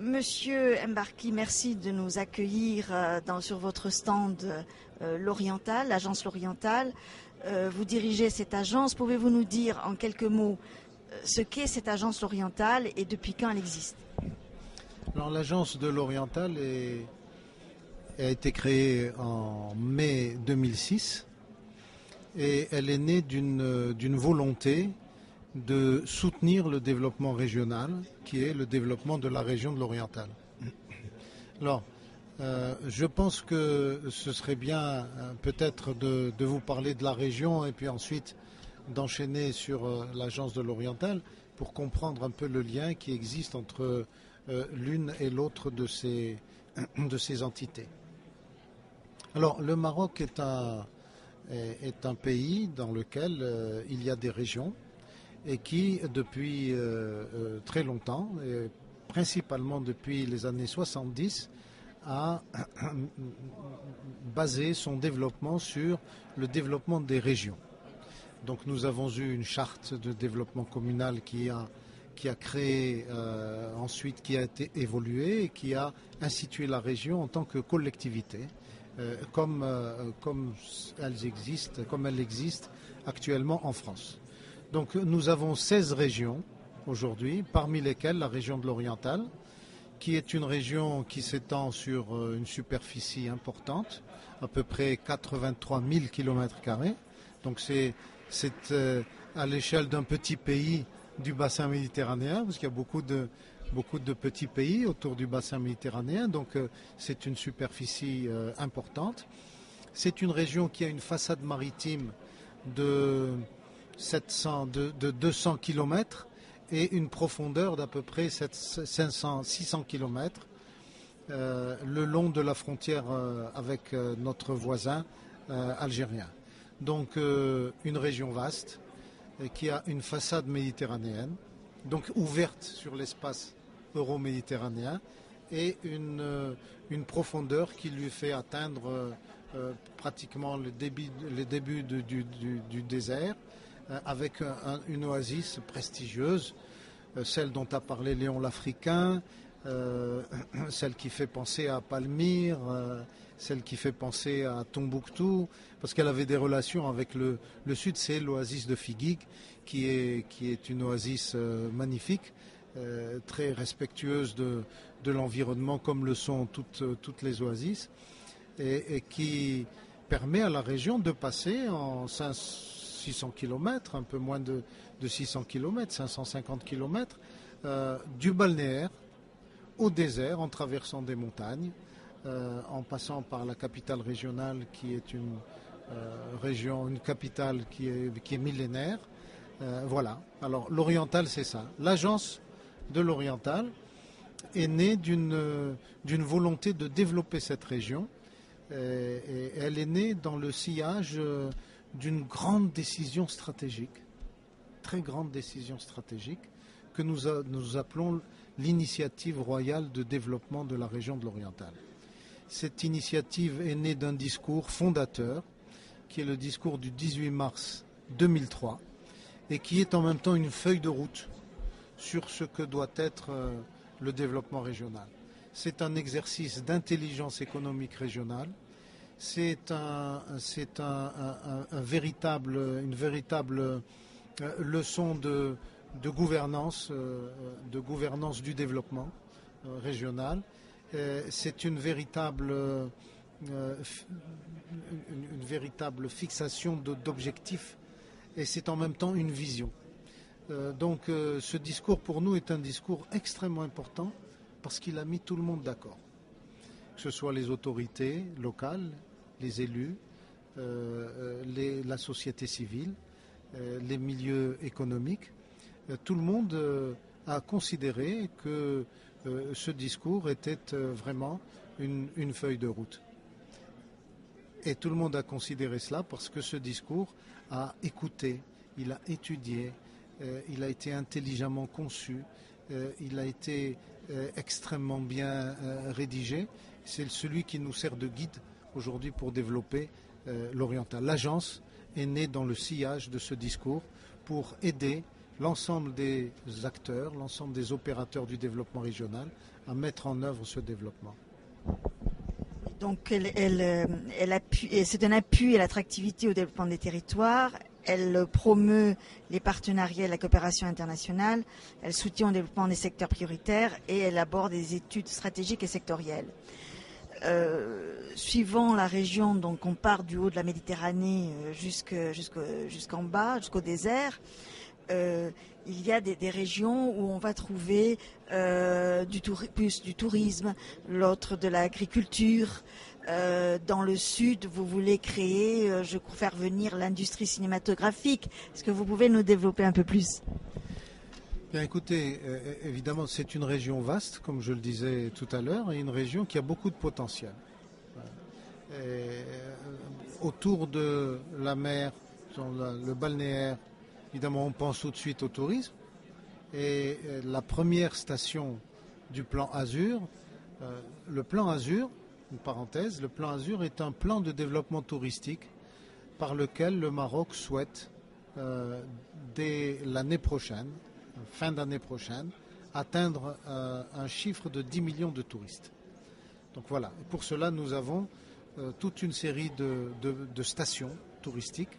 Monsieur Mbarki, merci de nous accueillir sur votre stand L'Oriental, l'agence L'Oriental. Vous dirigez cette agence. Pouvez-vous nous dire en quelques mots ce qu'est cette agence L'Oriental et depuis quand elle existe? Alors, l'agence de L'Oriental a été créée en mai 2006 et elle est née d'une volonté de soutenir le développement régional, qui est le développement de la région de l'Oriental. Alors, je pense que ce serait bien peut-être de vous parler de la région et puis ensuite d'enchaîner sur l'agence de l'Oriental pour comprendre un peu le lien qui existe entre l'une et l'autre de ces entités. Alors, le Maroc est un pays dans lequel il y a des régions et qui, depuis très longtemps, et principalement depuis les années 70, a basé son développement sur le développement des régions. Donc nous avons eu une charte de développement communal qui a créé, ensuite qui a été évoluée et qui a institué la région en tant que collectivité, comme elle existe actuellement en France. Donc nous avons 16 régions aujourd'hui, parmi lesquelles la région de l'Oriental, qui est une région qui s'étend sur une superficie importante, à peu près 83 000 km². Donc c'est à l'échelle d'un petit pays du bassin méditerranéen, parce qu'il y a beaucoup de petits pays autour du bassin méditerranéen, donc c'est une superficie importante. C'est une région qui a une façade maritime de 200 km et une profondeur d'à peu près 600 km le long de la frontière avec notre voisin algérien. Donc une région vaste qui a une façade méditerranéenne, donc ouverte sur l'espace euro-méditerranéen et une profondeur qui lui fait atteindre pratiquement le début du désert, avec une oasis prestigieuse, celle dont a parlé Léon l'Africain, celle qui fait penser à Palmyre, celle qui fait penser à Tombouctou, parce qu'elle avait des relations avec le sud, c'est l'oasis de Figuig, qui est une oasis magnifique, très respectueuse de l'environnement, comme le sont toutes les oasis, et qui permet à la région de passer en 600 km, un peu moins de 600 km, 550 km, du balnéaire au désert, en traversant des montagnes, en passant par la capitale régionale qui est une capitale qui est millénaire. Voilà. Alors l'Oriental, c'est ça. L'agence de l'Oriental est née d'une volonté de développer cette région. Et elle est née dans le sillage d'une grande décision stratégique, très grande décision stratégique, que nous appelons l'initiative royale de développement de la région de l'Oriental. Cette initiative est née d'un discours fondateur, qui est le discours du 18 mars 2003, et qui est en même temps une feuille de route sur ce que doit être le développement régional. C'est un exercice d'intelligence économique régionale. C'est une véritable leçon de gouvernance du développement régional. C'est une véritable véritable fixation d'objectifs et c'est en même temps une vision. Donc ce discours pour nous est un discours extrêmement important parce qu'il a mis tout le monde d'accord, que ce soit les autorités locales, les élus, la société civile, les milieux économiques. Tout le monde a considéré que ce discours était vraiment une feuille de route. Et tout le monde a considéré cela parce que ce discours a écouté, il a étudié, il a été intelligemment conçu, il a été extrêmement bien rédigé. C'est celui qui nous sert de guide aujourd'hui pour développer l'Oriental. L'agence est née dans le sillage de ce discours pour aider l'ensemble des acteurs, l'ensemble des opérateurs du développement régional à mettre en œuvre ce développement. Donc c'est un appui à l'attractivité au développement des territoires. Elle promeut les partenariats et la coopération internationale. Elle soutient le développement des secteurs prioritaires et elle aborde des études stratégiques et sectorielles. Suivant la région, donc on part du haut de la Méditerranée jusqu'en bas, jusqu'au désert. Il y a des régions où on va trouver plus du tourisme, l'autre de l'agriculture. Dans le sud, vous voulez créer, faire venir l'industrie cinématographique. Est-ce que vous pouvez nous développer un peu plus ? Bien, écoutez, évidemment, c'est une région vaste, comme je le disais tout à l'heure, et une région qui a beaucoup de potentiel. Autour de la mer, le balnéaire, évidemment, on pense tout de suite au tourisme. Et la première station du plan Azur, le plan Azur, une parenthèse, le plan Azur est un plan de développement touristique par lequel le Maroc souhaite, dès l'année prochaine, fin d'année prochaine, atteindre un chiffre de 10 millions de touristes. Donc voilà, pour cela nous avons toute une série de stations touristiques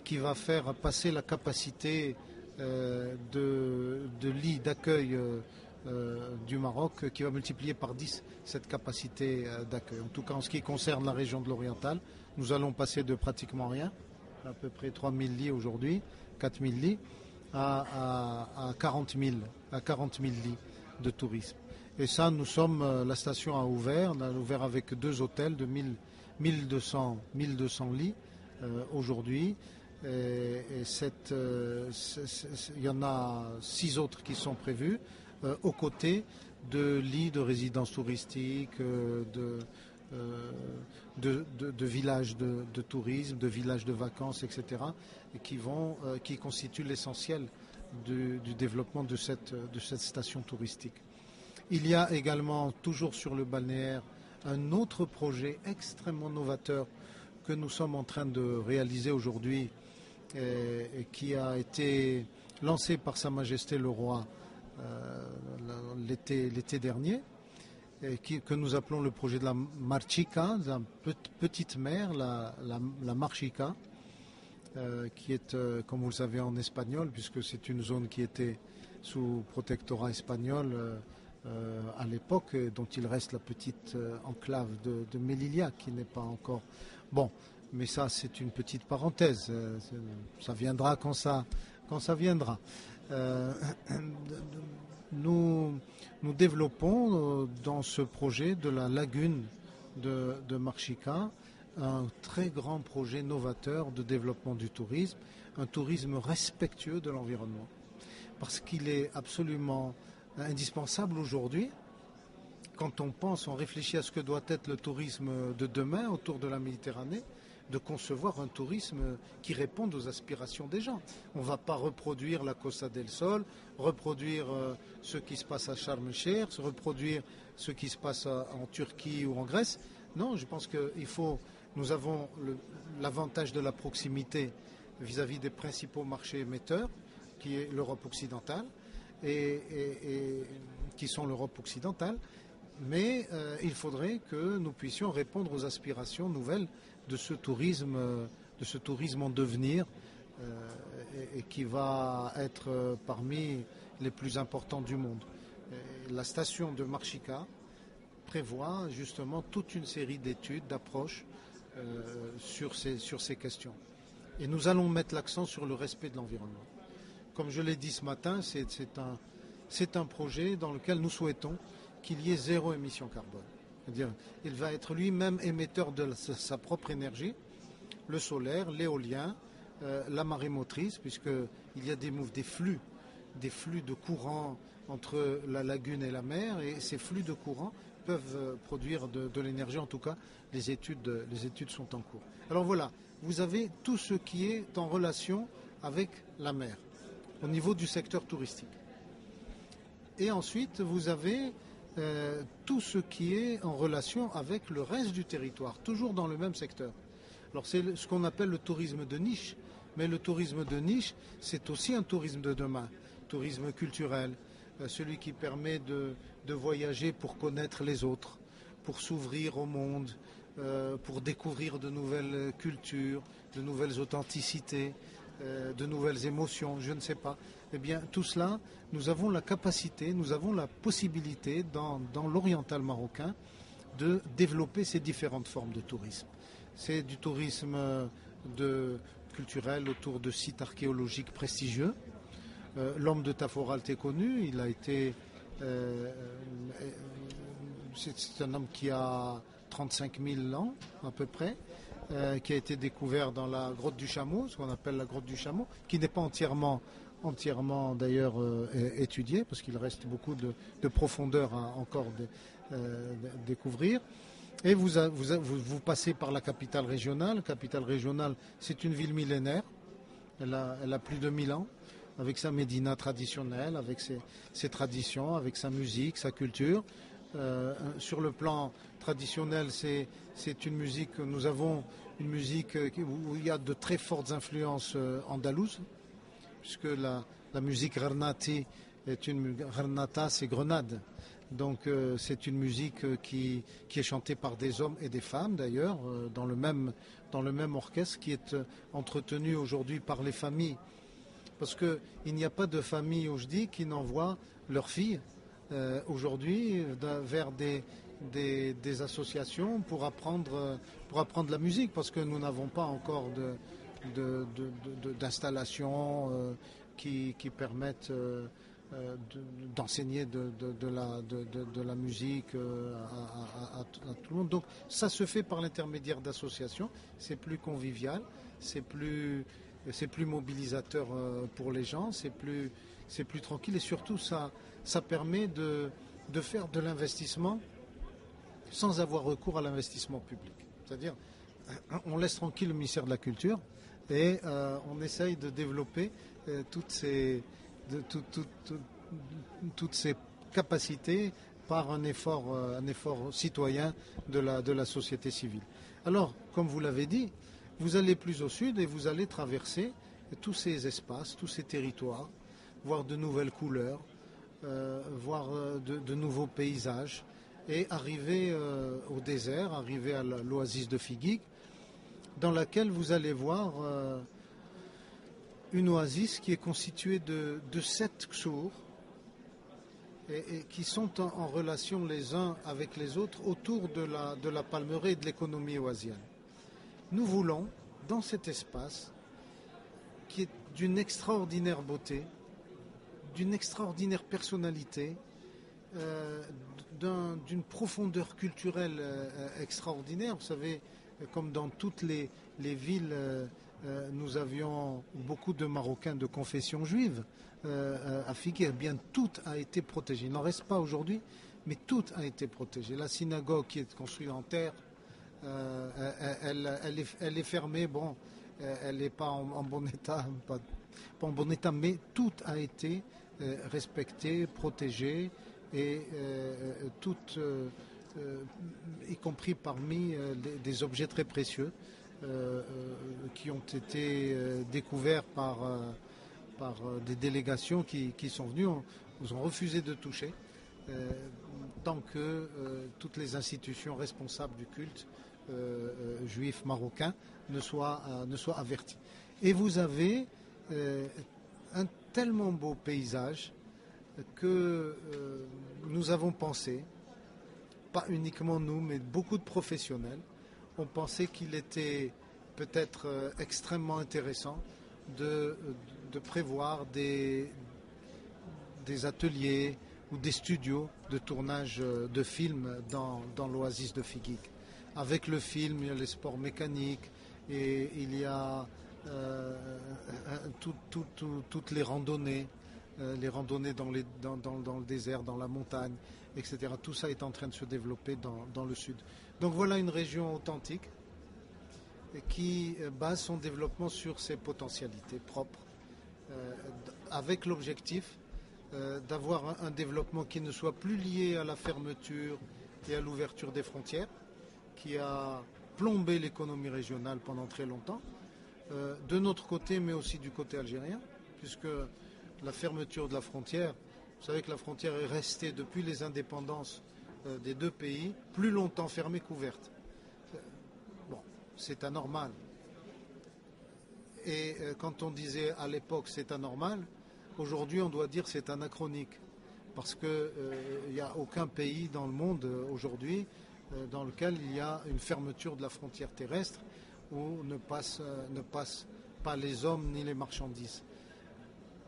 qui va faire passer la capacité de lits d'accueil du Maroc, qui va multiplier par 10 cette capacité d'accueil. En tout cas, en ce qui concerne la région de l'Oriental, nous allons passer de pratiquement rien, à peu près 3 000 lits aujourd'hui, 4 000 lits, à 40 000 lits de tourisme. Et ça, nous sommes, la station a ouvert avec 2 hôtels de 1200 lits aujourd'hui. Et il y en a 6 autres qui sont prévus, aux côtés de lits de résidences touristiques, de villages de tourisme, de villages de vacances, etc., et qui constituent l'essentiel du développement de cette station touristique. Il y a également, toujours sur le balnéaire, un autre projet extrêmement novateur que nous sommes en train de réaliser aujourd'hui et qui a été lancé par Sa Majesté le Roi l'été dernier, que nous appelons le projet de la Marchica, la petite mer, la Marchica, qui est, comme vous le savez, en espagnol, puisque c'est une zone qui était sous protectorat espagnol à l'époque, dont il reste la petite enclave de Melilla, qui n'est pas encore... Bon, mais ça, c'est une petite parenthèse. Ça viendra quand ça viendra. Nous développons dans ce projet de la lagune de Marchica un très grand projet novateur de développement du tourisme, un tourisme respectueux de l'environnement. Parce qu'il est absolument indispensable aujourd'hui, quand on réfléchit à ce que doit être le tourisme de demain autour de la Méditerranée, de concevoir un tourisme qui réponde aux aspirations des gens. On ne va pas reproduire la Costa del Sol, reproduire ce qui se passe à Sharm el-Sheikh, reproduire ce qui se passe en Turquie ou en Grèce. Non, je pense nous avons l'avantage de la proximité vis-à-vis des principaux marchés émetteurs, qui est l'Europe occidentale, et qui sont l'Europe occidentale. Mais il faudrait que nous puissions répondre aux aspirations nouvelles de ce tourisme en devenir et qui va être parmi les plus importants du monde. La station de Marchica prévoit justement toute une série d'études, d'approches sur ces questions. Et nous allons mettre l'accent sur le respect de l'environnement. Comme je l'ai dit ce matin, c'est un projet dans lequel nous souhaitons qu'il y ait 0 émission carbone. C'est-à-dire, il va être lui-même émetteur de sa propre énergie, le solaire, l'éolien, la marée motrice, puisqu'il y a des flux de courant entre la lagune et la mer, et ces flux de courant peuvent produire de l'énergie. En tout cas, les études sont en cours. Alors voilà, vous avez tout ce qui est en relation avec la mer, au niveau du secteur touristique. Et ensuite, vous avez tout ce qui est en relation avec le reste du territoire, toujours dans le même secteur. Alors c'est ce qu'on appelle le tourisme de niche, Mais le tourisme de niche, c'est aussi un tourisme de demain, tourisme culturel, celui qui permet de voyager pour connaître les autres, pour s'ouvrir au monde, pour découvrir de nouvelles cultures, de nouvelles authenticités, de nouvelles émotions, je ne sais pas. Eh bien, tout cela, nous avons la capacité, nous avons la possibilité dans l'oriental marocain de développer ces différentes formes de tourisme. C'est du tourisme culturel autour de sites archéologiques prestigieux. L'homme de Taforalt est connu, il a été... c'est un homme qui a 35 000 ans à peu près, qui a été découvert dans la grotte du Chameau, ce qu'on appelle la grotte du Chameau, qui n'est pas entièrement d'ailleurs étudiée, parce qu'il reste beaucoup de profondeur à encore découvrir. Et vous passez par la capitale régionale. Capitale régionale, c'est une ville millénaire, elle a plus de 1000 ans, avec sa médina traditionnelle, avec ses traditions, avec sa musique, sa culture. Sur le plan traditionnel, c'est une musique, nous avons une musique où il y a de très fortes influences andalouses, puisque la musique Gharnati Gharnata, c'est Grenade. Donc c'est une musique qui est chantée par des hommes et des femmes d'ailleurs, dans le même orchestre qui est entretenu aujourd'hui par les familles. Parce qu'il n'y a pas de famille oujdi qui n'envoie leurs filles aujourd'hui vers des associations pour apprendre la musique, parce que nous n'avons pas encore d'installations qui permettent d'enseigner de la musique à tout le monde. Donc ça se fait par l'intermédiaire d'associations, c'est plus convivial, c'est plus mobilisateur pour les gens, c'est plus tranquille, et surtout ça permet de faire de l'investissement sans avoir recours à l'investissement public. C'est-à-dire, on laisse tranquille le ministère de la Culture et on essaye de développer toutes ces capacités par un effort citoyen de la société civile. Alors, comme vous l'avez dit, vous allez plus au sud et vous allez traverser tous ces espaces, tous ces territoires, voir de nouvelles couleurs, voir de nouveaux paysages, et arriver au désert, arriver à l'oasis de Figuig, dans laquelle vous allez voir une oasis qui est constituée de 7 ksurs et qui sont en relation les uns avec les autres autour de la palmeraie et de l'économie oasienne. Nous voulons, dans cet espace, qui est d'une extraordinaire beauté, d'une extraordinaire personnalité, d'une profondeur culturelle extraordinaire. Vous savez, comme dans toutes les villes, nous avions beaucoup de Marocains de confession juive à Figueres. Bien, tout a été protégé. Il n'en reste pas aujourd'hui, mais tout a été protégé. La synagogue qui est construite en terre, elle est fermée. Bon, elle n'est pas en bon état, pas en bon état, mais tout a été respecté, protégé, et y compris parmi des objets très précieux qui ont été découverts par des délégations qui sont venues, nous ont refusé de toucher tant que toutes les institutions responsables du culte juif marocain ne soient averties. Et vous avez un tellement beau paysage que nous avons pensé, pas uniquement nous, mais beaucoup de professionnels, ont pensé qu'il était peut-être extrêmement intéressant de prévoir des ateliers ou des studios de tournage de films dans l'oasis de Figuig. Avec le film, il y a les sports mécaniques et il y a toutes les randonnées dans le désert, dans la montagne, etc. Tout ça est en train de se développer dans le sud. Donc voilà une région authentique qui base son développement sur ses potentialités propres, avec l'objectif d'avoir un développement qui ne soit plus lié à la fermeture et à l'ouverture des frontières, qui a plombé l'économie régionale pendant très longtemps, de notre côté, mais aussi du côté algérien, puisque la fermeture de la frontière, vous savez que la frontière est restée depuis les indépendances des deux pays plus longtemps fermée qu'ouverte. Bon, c'est anormal. Et quand on disait à l'époque c'est anormal, aujourd'hui on doit dire c'est anachronique. Parce qu'il n'y a aucun pays dans le monde aujourd'hui dans lequel il y a une fermeture de la frontière terrestre où ne passent pas les hommes ni les marchandises.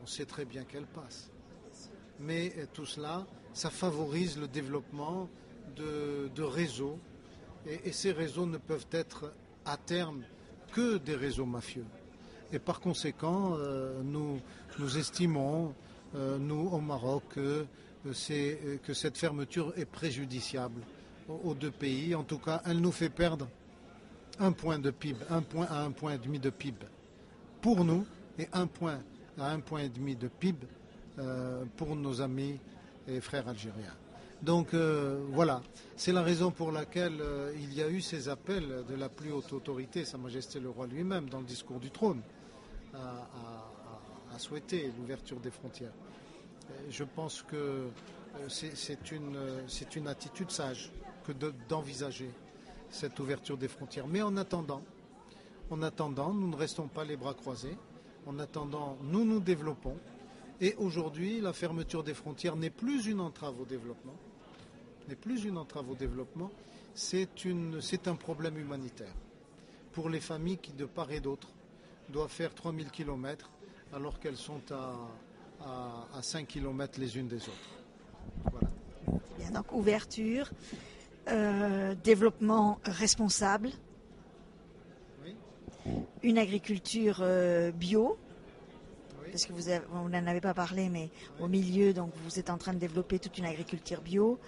On sait très bien qu'elles passent. Mais tout cela, ça favorise le développement de réseaux. Et ces réseaux ne peuvent être à terme que des réseaux mafieux. Et par conséquent, nous estimons, nous au Maroc, que cette fermeture est préjudiciable aux deux pays. En tout cas, elle nous fait perdre 1 point de PIB, 1 point à 1,5 point de PIB pour nous et 1 point à 1,5 point de PIB pour nos amis et frères algériens. Donc voilà, c'est la raison pour laquelle il y a eu ces appels de la plus haute autorité, Sa Majesté le Roi lui-même, dans le discours du trône, à souhaiter l'ouverture des frontières. Je pense que c'est une attitude sage que d'envisager cette ouverture des frontières. Mais en attendant, nous ne restons pas les bras croisés. En attendant, nous nous développons. Et aujourd'hui, la fermeture des frontières n'est plus une entrave au développement. C'est un problème humanitaire. Pour les familles qui, de part et d'autre, doivent faire 3000 km alors qu'elles sont à 5 km les unes des autres. Voilà. Bien, donc ouverture, développement responsable, Oui. une agriculture bio. Oui. Parce que vous n'en avez pas parlé, mais au milieu, donc vous êtes en train de développer toute une agriculture bio.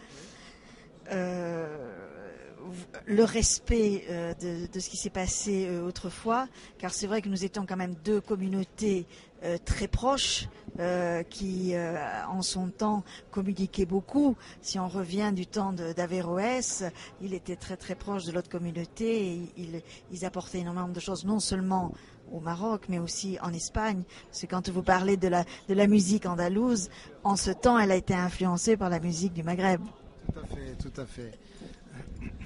Le respect de ce qui s'est passé autrefois, car c'est vrai que nous étions quand même deux communautés très proches qui, en son temps, communiquaient beaucoup. Si on revient du temps d'Averroès, il était très très proche de l'autre communauté et ils apportaient énormément de choses, non seulement au Maroc, mais aussi en Espagne. Parce que quand vous parlez de la musique andalouse, en ce temps, elle a été influencée par la musique du Maghreb. Tout à fait.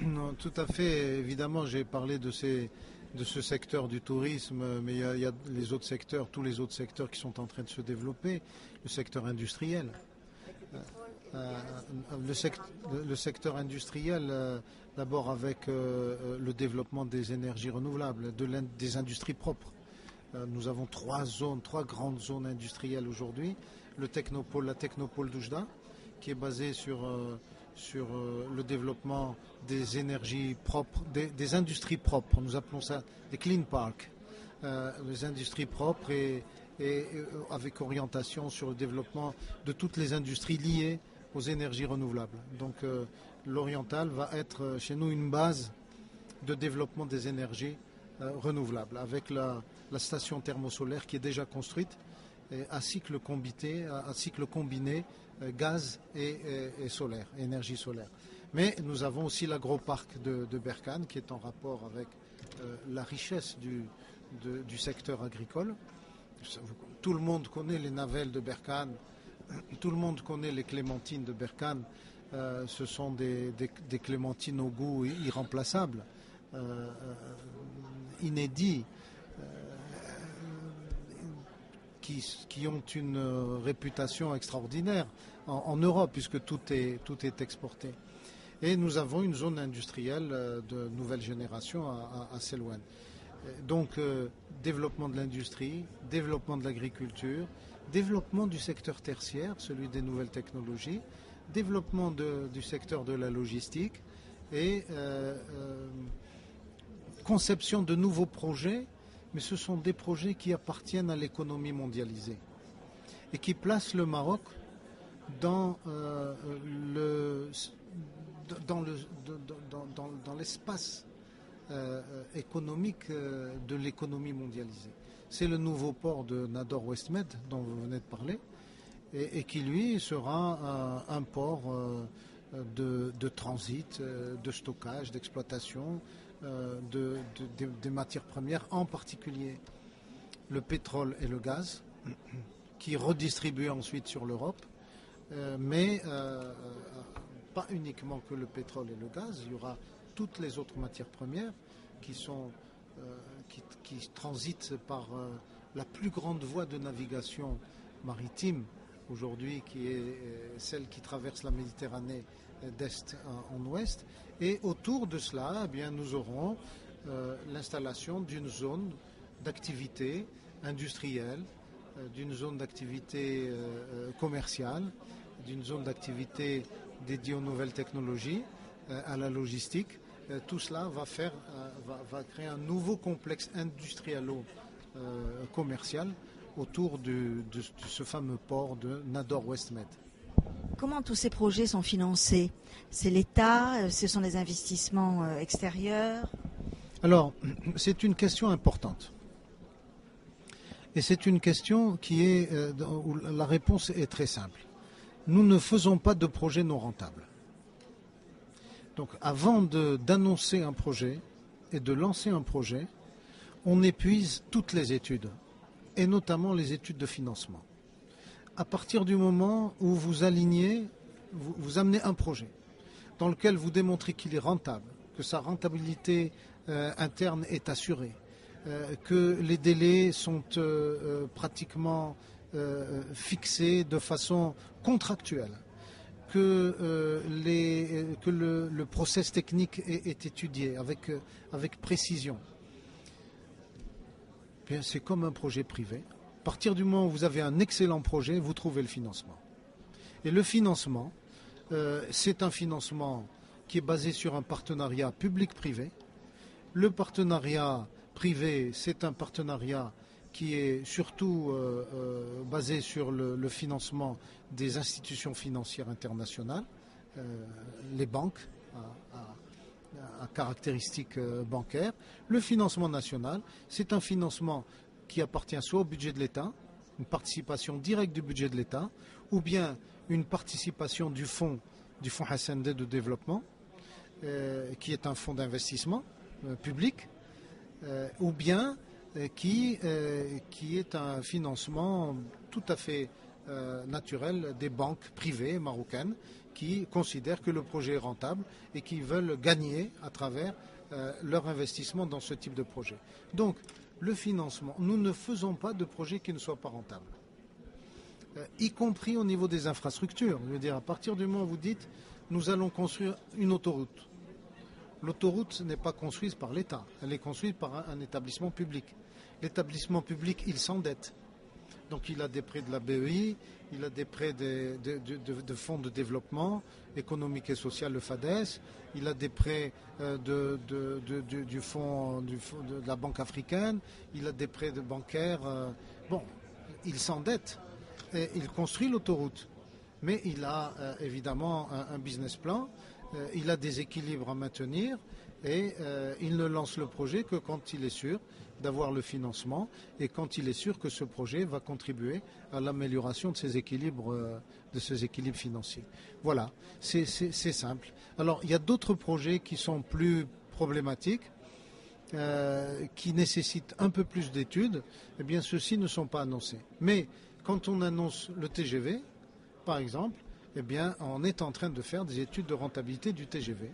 Non, tout à fait. Évidemment, j'ai parlé de ce secteur du tourisme, mais il y a les autres secteurs, tous les autres secteurs qui sont en train de se développer. Le secteur industriel. Le secteur industriel, d'abord avec le développement des énergies renouvelables, des industries propres. Nous avons trois grandes zones industrielles aujourd'hui. La technopole d'Oujda, qui est basée sur le développement des énergies propres, des industries propres. Nous appelons ça des clean parks, les industries propres et avec orientation sur le développement de toutes les industries liées aux énergies renouvelables. Donc l'oriental va être chez nous une base de développement des énergies renouvelables, avec la station thermosolaire qui est déjà construite, à cycle combiné gaz et solaire, énergie solaire. Mais nous avons aussi l'agroparc de Berkane qui est en rapport avec la richesse du secteur agricole. Tout le monde connaît les navelles de Berkane, tout le monde connaît les clémentines de Berkane. Ce sont des clémentines au goût irremplaçable, inédits, qui ont une réputation extraordinaire en Europe, puisque tout est exporté. Et nous avons une zone industrielle de nouvelle génération à Selouane. Donc, développement de l'industrie, développement de l'agriculture, développement du secteur tertiaire, celui des nouvelles technologies, développement du secteur de la logistique et conception de nouveaux projets, mais ce sont des projets qui appartiennent à l'économie mondialisée et qui placent le Maroc dans l'espace économique de l'économie mondialisée. C'est le nouveau port de Nador Westmed dont vous venez de parler et qui lui sera un port de transit, de stockage, d'exploitation des matières premières en particulier. le pétrole et le gaz, qui est redistribué ensuite sur l'Europe, mais pas uniquement que le pétrole et le gaz, il y aura toutes les autres matières premières qui transitent par la plus grande voie de navigation maritime aujourd'hui, qui est celle qui traverse la Méditerranée d'est en ouest. Et autour de cela, eh bien, nous aurons l'installation d'une zone d'activité industrielle, d'une zone d'activité commerciale, d'une zone d'activité dédiée aux nouvelles technologies, à la logistique. Tout cela va créer un nouveau complexe industrialo-commercial autour de ce fameux port de Nador West Med. Comment tous ces projets sont financés? C'est l'État, ce sont des investissements extérieurs? Alors, c'est une question importante. Et c'est une question où la réponse est très simple. Nous ne faisons pas de projets non rentables. Donc, avant d'annoncer un projet et de lancer un projet, on épuise toutes les études, et notamment les études de financement. À partir du moment où vous amenez un projet dans lequel vous démontrez qu'il est rentable, que sa rentabilité interne est assurée, que les délais sont pratiquement fixés de façon contractuelle, que le process technique est étudié avec précision. Bien, c'est comme un projet privé. À partir du moment où vous avez un excellent projet, vous trouvez le financement. Et le financement, c'est un financement qui est basé sur un partenariat public-privé. Le partenariat privé, c'est un partenariat qui est surtout basé sur le financement des institutions financières internationales, les banques à caractéristiques bancaires. Le financement national, c'est un financement qui appartient soit au budget de l'État, une participation directe du budget de l'État, ou bien une participation du fonds Hassan de développement, qui est un fonds d'investissement public, ou bien qui est un financement tout à fait naturel des banques privées marocaines qui considèrent que le projet est rentable et qui veulent gagner à travers leur investissement dans ce type de projet. Donc, le financement, nous ne faisons pas de projets qui ne soient pas rentables, y compris au niveau des infrastructures. Je veux dire, à partir du moment où vous dites, nous allons construire une autoroute. L'autoroute n'est pas construite par l'État, elle est construite par un établissement public. L'établissement public, il s'endette. Donc il a des prêts de la BEI, il a des prêts de fonds de développement économique et social, le FADES, il a des prêts du fonds de la Banque africaine, il a des prêts de bancaires. Bon, il s'endette et il construit l'autoroute. Mais il a évidemment un business plan, il a des équilibres à maintenir et il ne lance le projet que quand il est sûr d'avoir le financement et quand il est sûr que ce projet va contribuer à l'amélioration de ses équilibres financiers. Voilà, c'est simple. Alors, il y a d'autres projets qui sont plus problématiques, qui nécessitent un peu plus d'études. Eh bien, ceux-ci ne sont pas annoncés. Mais quand on annonce le TGV, par exemple, eh bien, on est en train de faire des études de rentabilité du TGV.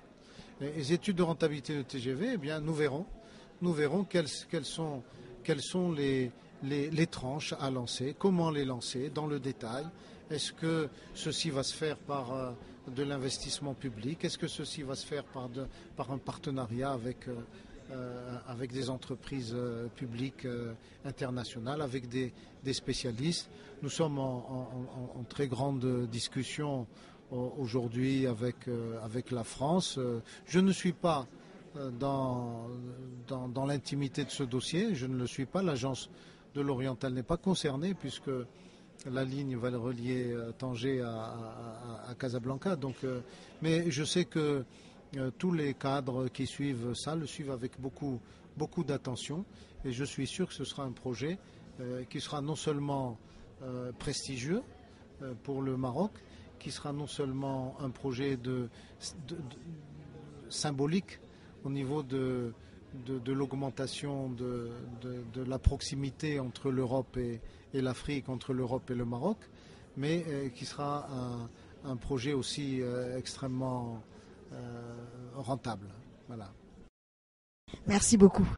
Et les études de rentabilité du TGV, eh bien, nous verrons quelles sont les tranches à lancer, comment les lancer dans le détail. Est-ce que ceci va se faire par de l'investissement public? Est-ce que ceci va se faire par un partenariat avec des entreprises publiques internationales, avec des spécialistes? Nous sommes en très grande discussion aujourd'hui avec la France. Je ne suis pas dans l'intimité de ce dossier, je ne le suis pas. L'agence de l'Oriental n'est pas concernée puisque la ligne va le relier Tanger à Casablanca. Donc, mais je sais que tous les cadres qui suivent ça le suivent avec beaucoup d'attention et je suis sûr que ce sera un projet qui sera non seulement prestigieux pour le Maroc, qui sera non seulement un projet symbolique au niveau de de l'augmentation de la proximité entre l'Europe et l'Afrique, entre l'Europe et le Maroc, mais qui sera un projet aussi extrêmement rentable. Voilà. Merci beaucoup.